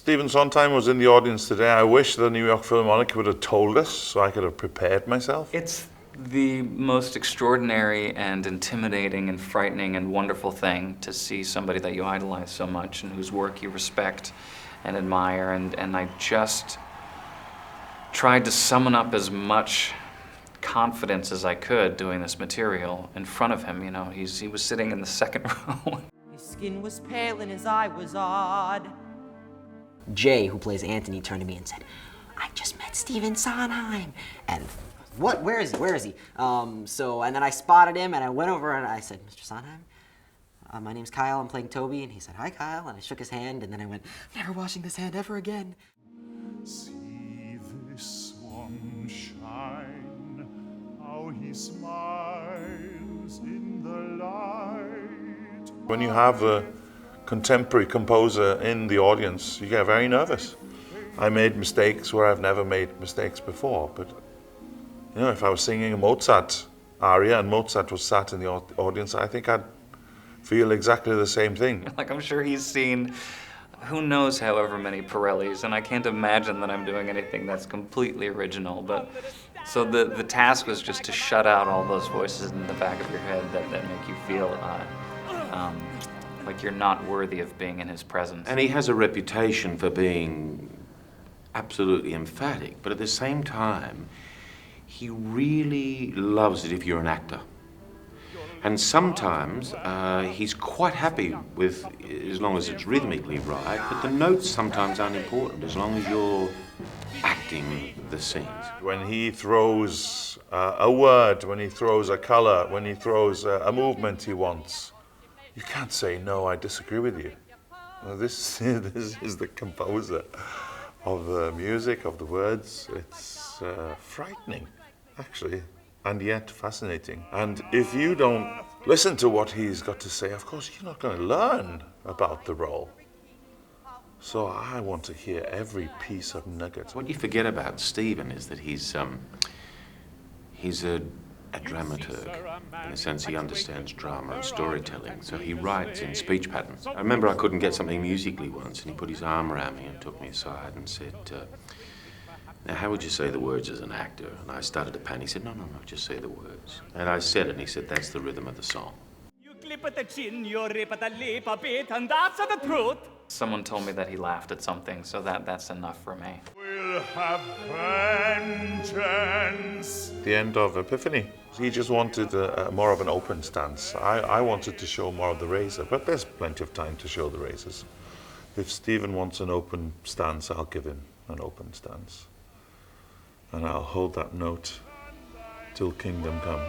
Stephen Sondheim was in the audience today. I wish the New York Philharmonic would have told us so I could have prepared myself. It's the most extraordinary and intimidating and frightening and wonderful thing to see somebody that you idolize so much and whose work you respect and admire. And I just tried to summon up as much confidence as I could doing this material in front of him. You know, he was sitting in the second row. His skin was pale and his eye was odd. Jay, who plays Anthony, turned to me and said, "I just met Stephen Sondheim." And what? Where is he? Where is he? And then I spotted him and I went over and I said, "Mr. Sondheim, my name's Kyle, I'm playing Toby." And he said, "Hi, Kyle." And I shook his hand and then I went, "Never washing this hand ever again." See this one shine, how he smiles in the light. When you have a contemporary composer in the audience, you get very nervous. I made mistakes where I've never made mistakes before, but you know, if I was singing a Mozart aria and Mozart was sat in the audience, I think I'd feel exactly the same thing. Like, I'm sure he's seen who knows however many Pirellis, and I can't imagine that I'm doing anything that's completely original. But so the task was just to shut out all those voices in the back of your head that make you feel like you're not worthy of being in his presence. And he has a reputation for being absolutely emphatic, but at the same time, he really loves it if you're an actor. And sometimes he's quite happy with, as long as it's rhythmically right, but the notes sometimes aren't important as long as you're acting the scenes. When he throws a word, when he throws a color, when he throws a movement he wants, you can't say, "No, I disagree with you." Well, this is the composer of the music, of the words. It's frightening, actually, and yet fascinating. And if you don't listen to what he's got to say, of course, you're not going to learn about the role. So I want to hear every piece of nugget. What you forget about Stephen is that he's a dramaturg. In a sense, he understands drama and storytelling, so he writes in speech patterns. I remember I couldn't get something musically once, and he put his arm around me and took me aside and said, "Now, how would you say the words as an actor?" And I started to panic. He said, no, just say the words. And I said it, and he said, "That's the rhythm of the song." You clip at the chin, you rip at the lip a bit, and that's the truth. Someone told me that he laughed at something, so that's enough for me. We'll have vengeance. The end of Epiphany, he just wanted more of an open stance. I wanted to show more of the razor, but there's plenty of time to show the razors. If Stephen wants an open stance, I'll give him an open stance. And I'll hold that note till kingdom come.